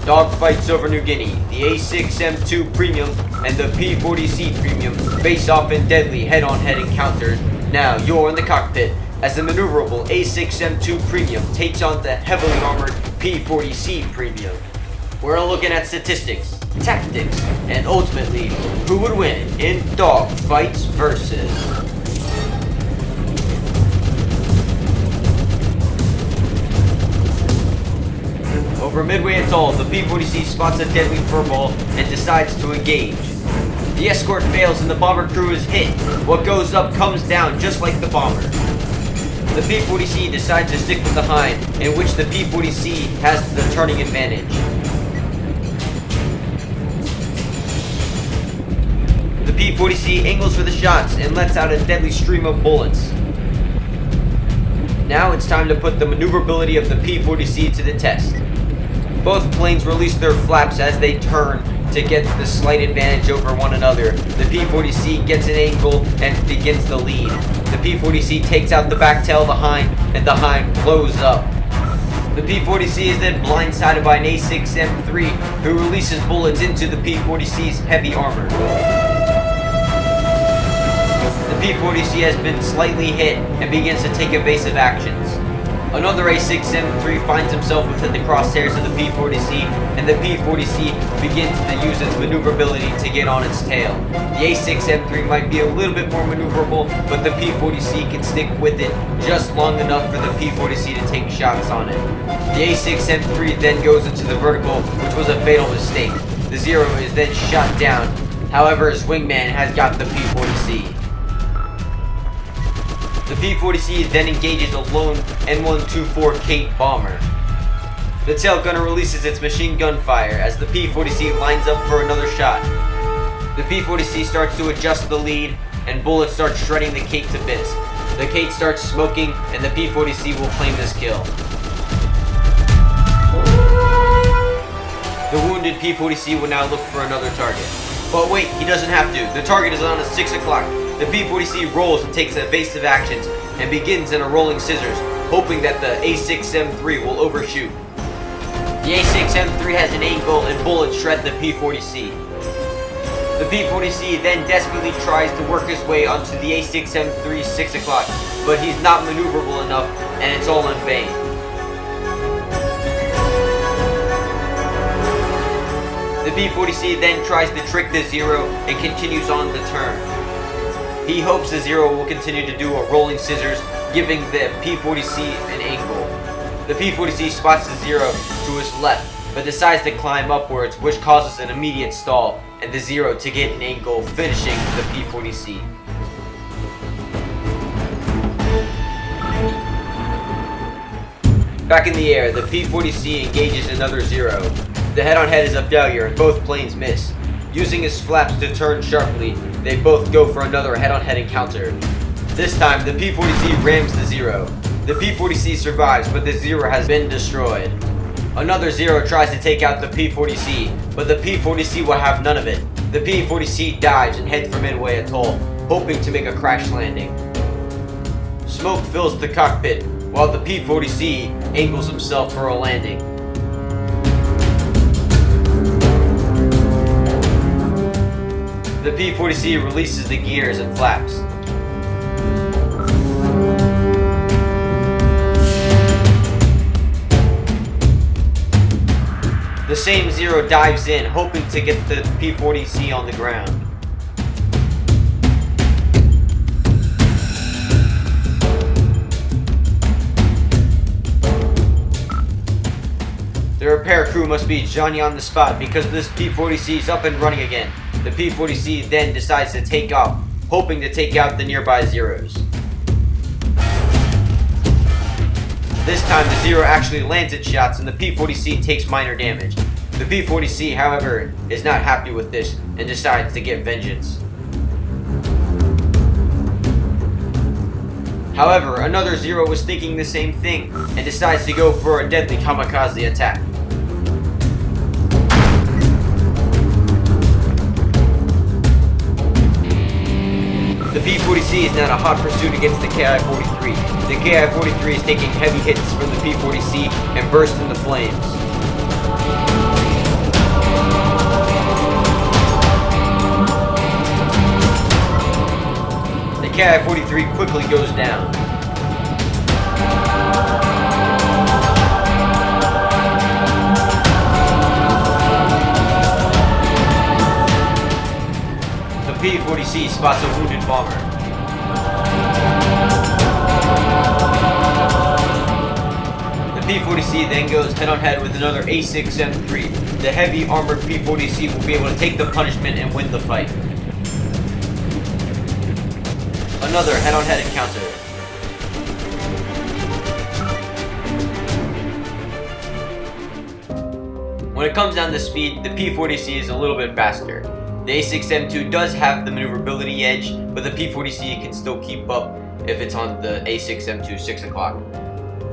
Dogfights over New Guinea. The A6M2 Premium and the P40C Premium face off in deadly head-on-head encounters. Now you're in the cockpit as the maneuverable A6M2 Premium takes on the heavily armored P40C Premium. We're looking at statistics, tactics, and ultimately who would win in dogfights versus. Over midway atoll, the P40C spots a deadly furball and decides to engage. The escort fails and the bomber crew is hit. What goes up comes down just like the bomber. The P40C decides to stick with the hind, in which the P40C has the turning advantage. The P40C angles for the shots and lets out a deadly stream of bullets. Now it's time to put the maneuverability of the P40C to the test. Both planes release their flaps as they turn to get the slight advantage over one another. The P40C gets an angle and begins the lead. The P40C takes out the back tail of the hind, and the hind blows up. The P40C is then blindsided by an A6M3, who releases bullets into the P40C's heavy armor. The P40C has been slightly hit and begins to take evasive actions. Another A6M3 finds himself within the crosshairs of the P40C, and the P40C begins to use its maneuverability to get on its tail. The A6M3 might be a little bit more maneuverable, but the P40C can stick with it just long enough for the P40C to take shots on it. The A6M3 then goes into the vertical, which was a fatal mistake. The Zero is then shot down. However, his wingman has got the P40C. The P40C then engages a lone N124 Kate bomber. The tail gunner releases its machine gun fire as the P40C lines up for another shot. The P40C starts to adjust the lead, and bullets start shredding the Kate to bits. The Kate starts smoking, and the P40C will claim this kill. The wounded P40C will now look for another target. But wait, he doesn't have to. The target is on at 6 o'clock. The P40C rolls and takes evasive actions and begins in a rolling scissors, hoping that the A6M3 will overshoot. The A6M3 has an angle and bullets shred the P40C. The P40C then desperately tries to work his way onto the A6M3's 6 o'clock, but he's not maneuverable enough and it's all in vain. The P40C then tries to trick the Zero and continues on the turn. He hopes the Zero will continue to do a rolling scissors, giving the P40C an angle. The P40C spots the Zero to his left, but decides to climb upwards, which causes an immediate stall, and the Zero to get an angle, finishing the P40C. Back in the air, the P40C engages another Zero. The head-on-head is a failure, and both planes miss. Using his flaps to turn sharply, they both go for another head-on-head encounter. This time, the P40C rams the Zero. The P40C survives, but the Zero has been destroyed. Another Zero tries to take out the P40C, but the P40C will have none of it. The P40C dives and heads for Midway Atoll, hoping to make a crash landing. Smoke fills the cockpit, while the P40C angles himself for a landing. The P40C releases the gears and flaps. The same Zero dives in, hoping to get the P40C on the ground. The repair crew must be Johnny on the spot because this P40C is up and running again. The P40C then decides to take off, hoping to take out the nearby Zeros. This time the Zero actually lands its shots and the P40C takes minor damage. The P40C, however, is not happy with this and decides to get vengeance. However, another Zero was thinking the same thing and decides to go for a deadly kamikaze attack. The P40C is now in a hot pursuit against the KI-43. The KI-43 is taking heavy hits from the P40C and bursts into flames. Ki-43 quickly goes down. The P-40C spots a wounded bomber. The P-40C then goes head-on-head with another A6M3. The heavy armored P-40C will be able to take the punishment and win the fight. Another head-on-head encounter. When it comes down to speed, the P-40C is a little bit faster. The A6M2 does have the maneuverability edge, but the P-40C can still keep up if it's on the A6M2 6 o'clock.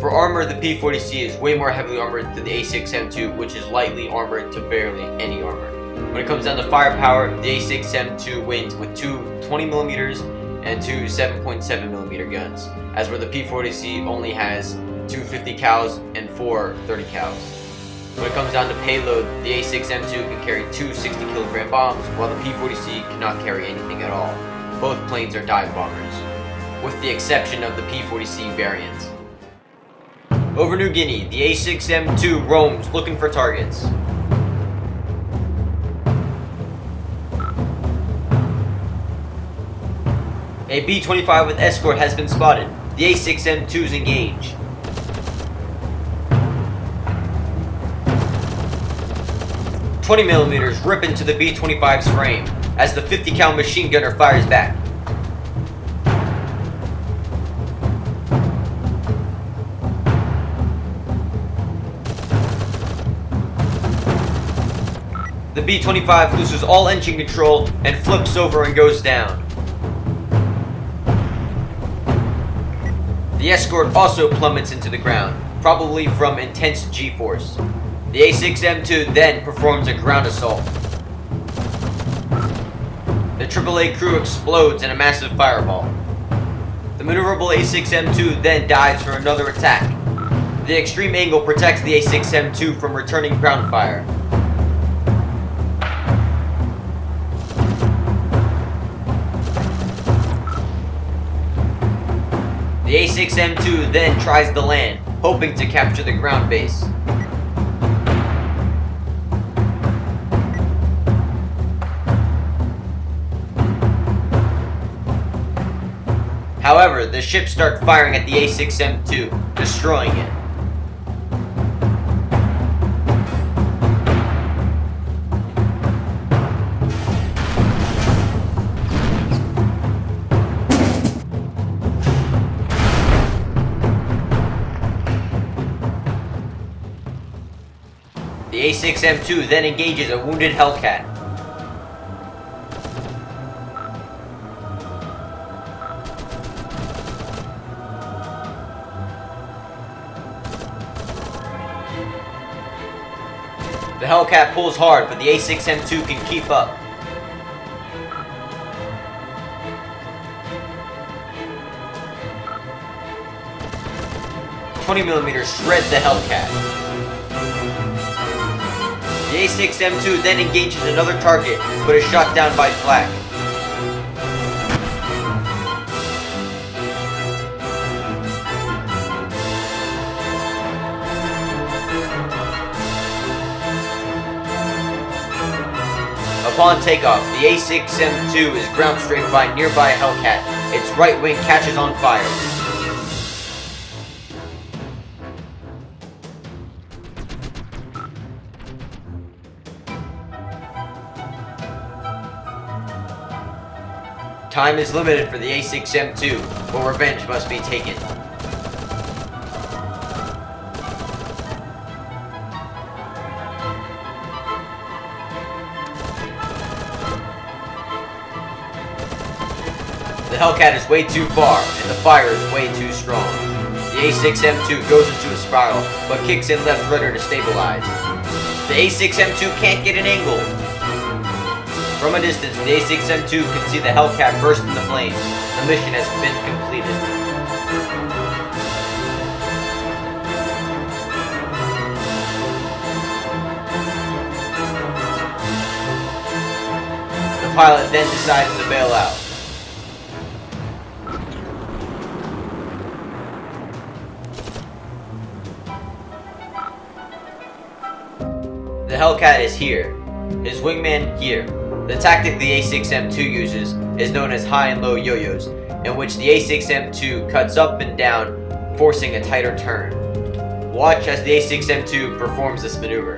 For armor, the P-40C is way more heavily armored than the A6M2, which is lightly armored to barely any armor. When it comes down to firepower, the A6M2 wins with two 20mm and two 7.7mm guns, as where the P-40C only has two 50 cals and four 30 cals. When it comes down to payload, the A6M2 can carry two 60kg bombs, while the P-40C cannot carry anything at all. Both planes are dive bombers, with the exception of the P-40C variant. Over New Guinea, the A6M2 roams looking for targets. A B-25 with escort has been spotted. The A6M2s engage. .20mm rip into the B-25's frame as the 50 cal machine gunner fires back. The B-25 loses all engine control and flips over and goes down. The escort also plummets into the ground, probably from intense G-force. The A6M2 then performs a ground assault. The AAA crew explodes in a massive fireball. The maneuverable A6M2 then dives for another attack. The extreme angle protects the A6M2 from returning ground fire. The A6M2 then tries to land, hoping to capture the ground base. However, the ships start firing at the A6M2, destroying it. The A6M2 then engages a wounded Hellcat. The Hellcat pulls hard, but the A6M2 can keep up. .20mm shred the Hellcat. The A6M2 then engages another target, but is shot down by flak. Upon takeoff, the A6M2 is ground strafed by a nearby Hellcat. Its right wing catches on fire. Time is limited for the A6M2, but revenge must be taken. The Hellcat is way too far, and the fire is way too strong. The A6M2 goes into a spiral, but kicks in left rudder to stabilize. The A6M2 can't get an angle. From a distance, the A6M2 can see the Hellcat burst into flames. The mission has been completed. The pilot then decides to bail out. The Hellcat is here. His wingman here. The tactic the A6M2 uses is known as high and low yo-yos, in which the A6M2 cuts up and down, forcing a tighter turn. Watch as the A6M2 performs this maneuver.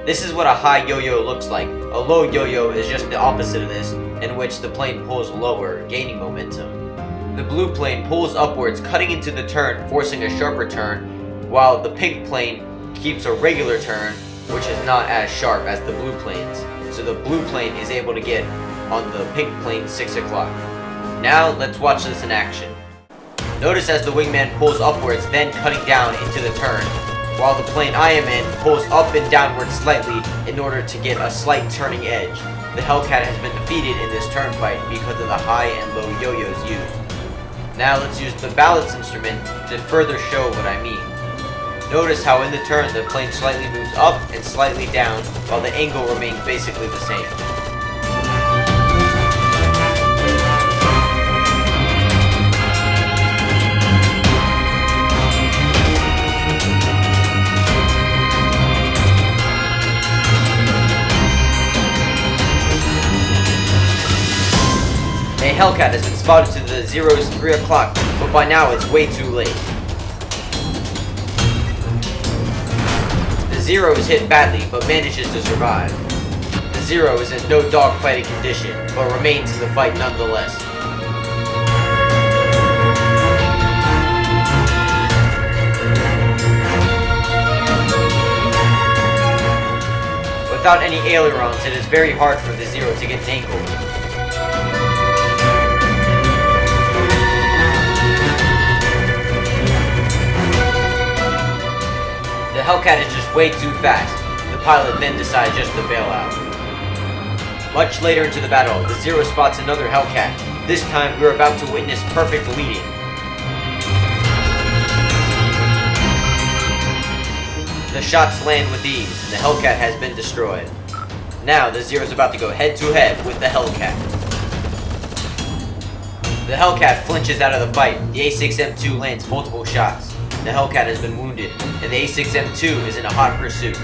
This is what a high yo-yo looks like. A low yo-yo is just the opposite of this, in which the plane pulls lower, gaining momentum. The blue plane pulls upwards, cutting into the turn, forcing a sharper turn, while the pink plane keeps a regular turn, which is not as sharp as the blue planes. So the blue plane is able to get on the pink plane 6 o'clock. Now let's watch this in action. Notice as the wingman pulls upwards, then cutting down into the turn, while the plane I am in pulls up and downward slightly in order to get a slight turning edge. The Hellcat has been defeated in this turn fight because of the high and low yo-yos used. Now let's use the balance instrument to further show what I mean. Notice how in the turn the plane slightly moves up and slightly down while the angle remains basically the same. A Hellcat has been spotted to the Zero's 3 o'clock, but by now it's way too late. The Zero is hit badly, but manages to survive. The Zero is in no dogfighting condition, but remains in the fight nonetheless. Without any ailerons, it is very hard for the Zero to get an angle. The Hellcat is just way too fast. The pilot then decides just to bail out. Much later into the battle, the Zero spots another Hellcat. This time, we're about to witness perfect leading. The shots land with ease, and the Hellcat has been destroyed. Now, the Zero is about to go head-to-head with the Hellcat. The Hellcat flinches out of the fight. The A6M2 lands multiple shots. The Hellcat has been wounded, and the A6M2 is in a hot pursuit.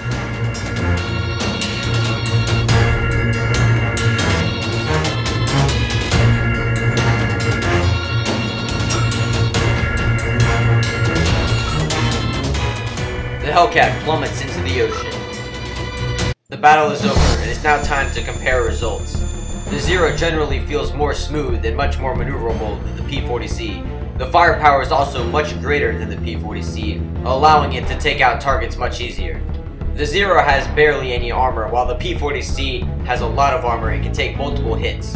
The Hellcat plummets into the ocean. The battle is over, and it's now time to compare results. The Zero generally feels more smooth and much more maneuverable than the P-40C. The firepower is also much greater than the P-40C, allowing it to take out targets much easier. The Zero has barely any armor, while the P-40C has a lot of armor and can take multiple hits.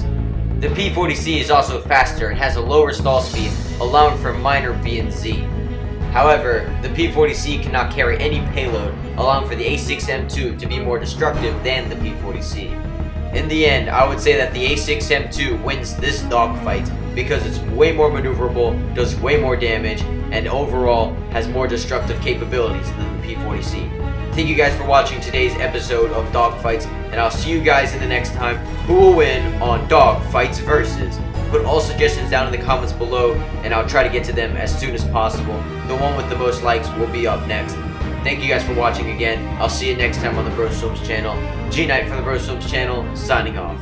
The P-40C is also faster and has a lower stall speed, allowing for minor B and Z. However, the P-40C cannot carry any payload, allowing for the A6M2 to be more destructive than the P-40C. In the end, I would say that the A6M2 wins this dogfight because it's way more maneuverable, does way more damage, and overall has more destructive capabilities than the P-40C. Thank you guys for watching today's episode of Dogfights, and I'll see you guys in the next time. Who will win on Dogfights Versus? Put all suggestions down in the comments below, and I'll try to get to them as soon as possible. The one with the most likes will be up next. Thank you guys for watching again. I'll see you next time on the Bros Films channel. G Knight from the Bros Films channel, signing off.